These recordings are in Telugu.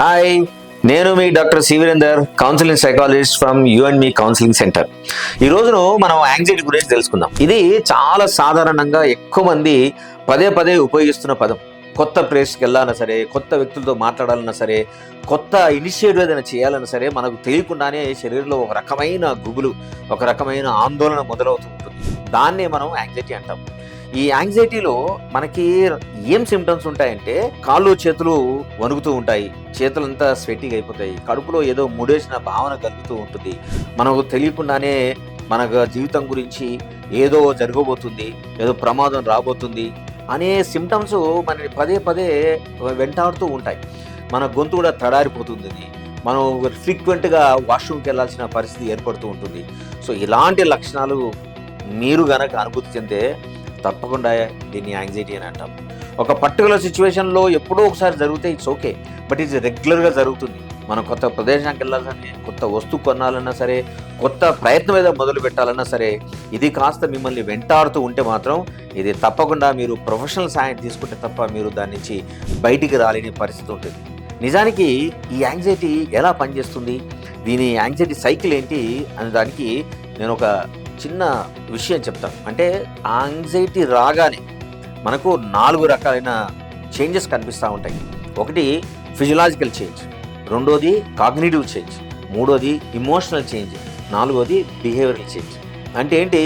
హాయ్, నేను మీ doctor C Virender, counselling psychologist from you and me counselling centre. ఈ రోజును మనం యాంగ్జైటీ గురించి తెలుసుకుందాం. ఇది చాలా సాధారణంగా ఎక్కువ మంది పదే పదే ఉపయోగిస్తున్న పదం. కొత్త ప్లేస్కి వెళ్ళాలన్నా సరే, కొత్త వ్యక్తులతో మాట్లాడాలన్నా సరే, కొత్త ఇనిషియేటివ్ ఏదైనా చేయాలన్నా సరే, మనకు తెలియకుండానే శరీరంలో ఒక రకమైన గుబులు, ఒక రకమైన ఆందోళన మొదలవుతూ ఉంటుంది. దాన్నే మనం యాంగ్జైటీ అంటాం. ఈ యాంగ్జైటీలో మనకి ఏం సిమ్టమ్స్ ఉంటాయంటే, కాళ్ళు చేతులు వణుకుతూ ఉంటాయి, చేతులంతా స్వెట్టింగ్ అయిపోతాయి, కడుపులో ఏదో ముడేసిన భావన కలుగుతూ ఉంటుంది. మనకు తెలియకుండానే మన జీవితం గురించి ఏదో జరగబోతుంది, ఏదో ప్రమాదం రాబోతుంది అనే సిమ్టమ్స్ మనని పదే పదే వెంటాడుతూ ఉంటాయి. మన గొంతు కూడా తడారిపోతుంది, మనం ఫ్రీక్వెంట్గా వాష్రూమ్కి వెళ్ళాల్సిన పరిస్థితి ఏర్పడుతూ ఉంటుంది. సో ఇలాంటి లక్షణాలు మీరు గనక అనుభూతి చెందితే తప్పకుండా దీన్ని యాంగ్జైటీ అని అంటాం. ఒక పర్టికులర్ సిచ్యువేషన్లో ఎప్పుడో ఒకసారి జరిగితే ఇట్స్ ఓకే, బట్ ఇది రెగ్యులర్గా జరుగుతుంది. మనం కొత్త ప్రదేశానికి వెళ్ళాలన్నా, కొత్త వస్తువు కొనాలన్నా సరే, కొత్త ప్రయత్నం ఏదో మొదలు పెట్టాలన్నా సరే, ఇది కాస్త మిమ్మల్ని వెంటాడుతూ ఉంటే మాత్రం ఇది తప్పకుండా మీరు ప్రొఫెషనల్ సాయం తీసుకుంటే తప్ప మీరు దాని నుంచి బయటికి రాలేని పరిస్థితి ఉంటుంది. నిజానికి ఈ యాంగ్జైటీ ఎలా పనిచేస్తుంది, దీని యాంగ్జైటీ సైకిల్ ఏంటి అనే దానికి నేను ఒక చిన్న విషయం చెప్తాను. అంటే యాంగ్జైటీ రాగానే మనకు 4 రకాలైన చేంజెస్ కనిపిస్తూ ఉంటాయి. ఒకటి ఫిజియలాజికల్ చేంజ్, రెండోది కాగ్నిటివ్ చేంజ్, మూడోది ఇమోషనల్ చేంజ్, నాలుగోది బిహేవియరల్ చేంజ్. అంటే ఏంటి?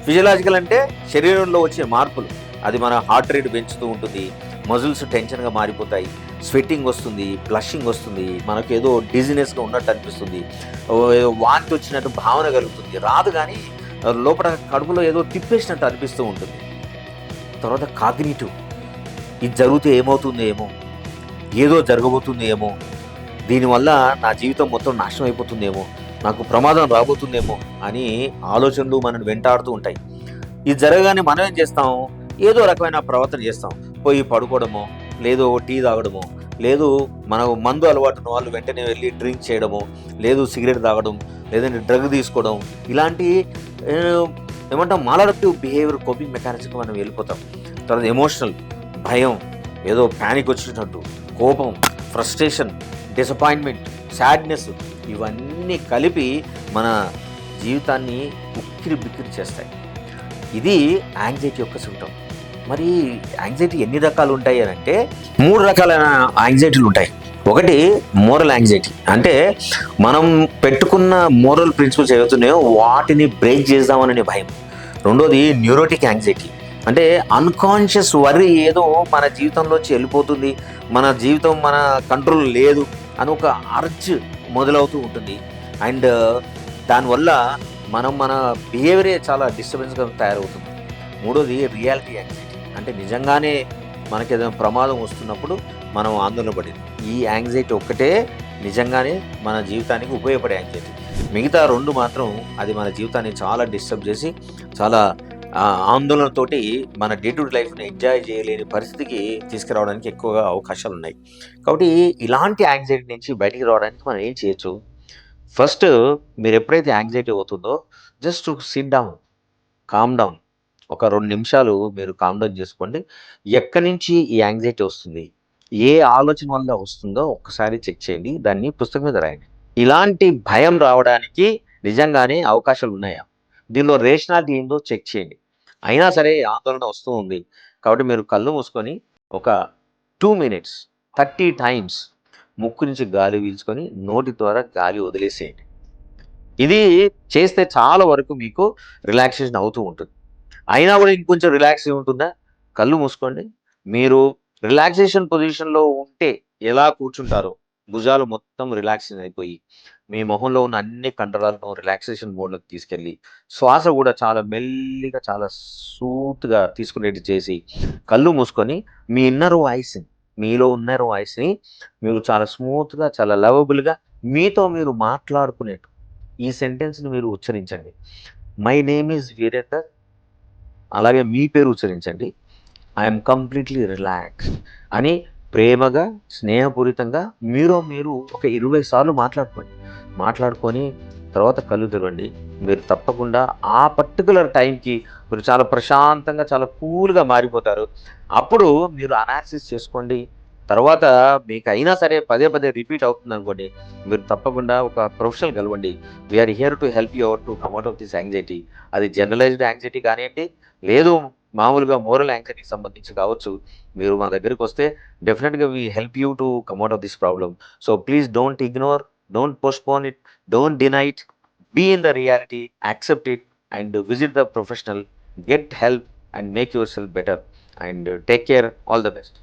ఫిజియలాజికల్ అంటే శరీరంలో వచ్చే మార్పులు. అది మన హార్ట్ రేట్ పెంచుతూ ఉంటుంది, మజిల్స్ టెన్షన్గా మారిపోతాయి, స్వెట్టింగ్ వస్తుంది, బ్లషింగ్ వస్తుంది, మనకు ఏదో డిజినెస్గా ఉన్నట్టు అనిపిస్తుంది, వాంతి వచ్చినట్టు భావన కలుగుతుంది. రాదు కానీ లోపల కడుపులో ఏదో తిప్పేసినట్టు అనిపిస్తూ ఉంటుంది. తర్వాత కాగ్నిటివ్, ఇది జరిగితే ఏమవుతుంది ఏమో, ఏదో జరగబోతుంది ఏమో, దీనివల్ల నా జీవితం మొత్తం నాశనం అయిపోతుందేమో, నాకు ప్రమాదం రాబోతుందేమో అని ఆలోచనలు మనల్ని వెంటాడుతూ ఉంటాయి. ఇది జరగగానే మనం ఏం చేస్తాం? ఏదో రకమైన ప్రవర్తన చేస్తాం. పోయి పడుకోవడమో, లేదో టీ తాగడమో, లేదు మనం మందు అలవాటు ఉన్న వాళ్ళు వెంటనే వెళ్ళి డ్రింక్ చేయడము, లేదు సిగరెట్ తాగడం, లేదంటే డ్రగ్ తీసుకోవడం, ఇలాంటి ఏమంటాం మాలడక్టివ్ బిహేవియర్, కోపింగ్ మెకానిజంకి మనం వెళ్ళిపోతాం. తర్వాత ఎమోషనల్, భయం, ఏదో ప్యానిక్ వచ్చినట్టు, కోపం, ఫ్రస్ట్రేషన్, డిసప్పాయింట్మెంట్, సాడ్నెస్, ఇవన్నీ కలిపి మన జీవితాన్ని ఉక్కిరి బిక్కిరి చేస్తాయి. ఇది యాంగ్జైటీ యొక్క సిమ్టమ్. మరి యాంగ్జైటీ ఎన్ని రకాలు ఉంటాయి అని అంటే 3 రకాలైన యాంగ్జైటీలు ఉంటాయి. ఒకటి మోరల్ యాంగ్జైటీ, అంటే మనం పెట్టుకున్న మోరల్ ప్రిన్సిపల్స్ ఏవైతున్నాయో వాటిని బ్రేక్ చేద్దామనే భయం. రెండోది న్యూరోటిక్ యాంగ్జైటీ, అంటే అన్కాన్షియస్ వరీ, ఏదో మన జీవితంలోంచి వెళ్ళిపోతుంది, మన జీవితం మన కంట్రోల్ లేదు అని ఒక అర్జ్ మొదలవుతూ ఉంటుంది. అండ్ దానివల్ల మన బిహేవియరే చాలా డిస్టర్బెన్స్గా తయారవుతుంది. మూడోది రియాలిటీ యాంగ్జైటీ, అంటే నిజంగానే మనకి ఏదైనా ప్రమాదం వస్తున్నప్పుడు మనం ఆందోళన పడింది. ఈ యాంగ్జైటీ ఒక్కటే నిజంగానే మన జీవితానికి ఉపయోగపడే యాంగ్జైటీ. మిగతా 2 మాత్రం అది మన జీవితాన్ని చాలా డిస్టర్బ్ చేసి, చాలా ఆందోళనతోటి మన డే టు డే లైఫ్ని ఎంజాయ్ చేయలేని పరిస్థితికి తీసుకురావడానికి ఎక్కువగా అవకాశాలు ఉన్నాయి. కాబట్టి ఇలాంటి యాంగ్జైటీ నుంచి బయటికి రావడానికి మనం ఏం చేయొచ్చు? ఫస్ట్, మీరు ఎప్పుడైతే యాంగ్జైటీ అవుతుందో just SIT down, calm down. ఒక 2 నిమిషాలు మీరు కామ్ డౌన్ చేసుకోండి. ఎక్కడి నుంచి ఈ యాంగ్జైటీ వస్తుంది, ఏ ఆలోచన వల్ల వస్తుందో ఒక్కసారి చెక్ చేయండి, దాన్ని పుస్తకం మీద రాయండి. ఇలాంటి భయం రావడానికి నిజంగానే అవకాశాలు ఉన్నాయా, దీనిలో రేషనాలిటీ ఏందో చెక్ చేయండి. అయినా సరే ఆందోళన వస్తూ ఉంది కాబట్టి మీరు కళ్ళు మూసుకొని ఒక 2 minutes 30 times ముక్కు నుంచి గాలి పీల్చుకొని నోటి ద్వారా గాలి వదిలేసేయండి. ఇది చేస్తే చాలా వరకు మీకు రిలాక్సేషన్ అవుతూ ఉంటుంది. అయినా కూడా ఇంకొంచెం రిలాక్స్ ఉంటుందా? కళ్ళు మూసుకోండి. మీరు రిలాక్సేషన్ పొజిషన్లో ఉంటే ఎలా కూర్చుంటారో, భుజాలు మొత్తం రిలాక్సేషన్ అయిపోయి, మీ మొహంలో ఉన్న అన్ని కండరాలను రిలాక్సేషన్ మోడ్లోకి తీసుకెళ్ళి, శ్వాస కూడా చాలా మెల్లిగా, చాలా స్మూత్గా తీసుకునేట్టు చేసి, కళ్ళు మూసుకొని మీ మీలో ఇన్నర్ వాయిస్ని మీరు చాలా స్మూత్గా, చాలా లవబుల్గా మీతో మీరు మాట్లాడుకునేట్టు ఈ సెంటెన్స్ని మీరు ఉచ్చరించండి. మై నేమ్ ఈజ్ వీరేందర్, అలాగే మీ పేరు ఉచ్చరించండి. ఐఎమ్ కంప్లీట్లీ రిలాక్స్ అని ప్రేమగా, స్నేహపూరితంగా మీరు ఒక 20 సార్లు మాట్లాడుకొని తర్వాత కళ్ళు తెరవండి. మీరు తప్పకుండా ఆ పర్టికులర్ టైంకి మీరు చాలా ప్రశాంతంగా, చాలా కూల్గా మారిపోతారు. అప్పుడు మీరు అనాలిసిస్ చేసుకోండి. తర్వాత మీకు అయినా సరే పదే పదే రిపీట్ అవుతుంది అనుకోండి, మీరు తప్పకుండా ఒక ప్రొఫెషనల్ కలవండి. We're here to help you out to come out of this anxiety. అది జనరలైజ్డ్ యాంగ్జైటీ కానివ్వండి, లేదు మామూలుగా మోరల్ యాంగ్జైటీకి సంబంధించి కావచ్చు. మీరు మా దగ్గరికి వస్తే డెఫినెట్గా we help you to come out of this problem. So please don't ignore, don't postpone it, don't deny it, be in the reality, accept it and visit the professional, get help and make yourself better and take care. All the best.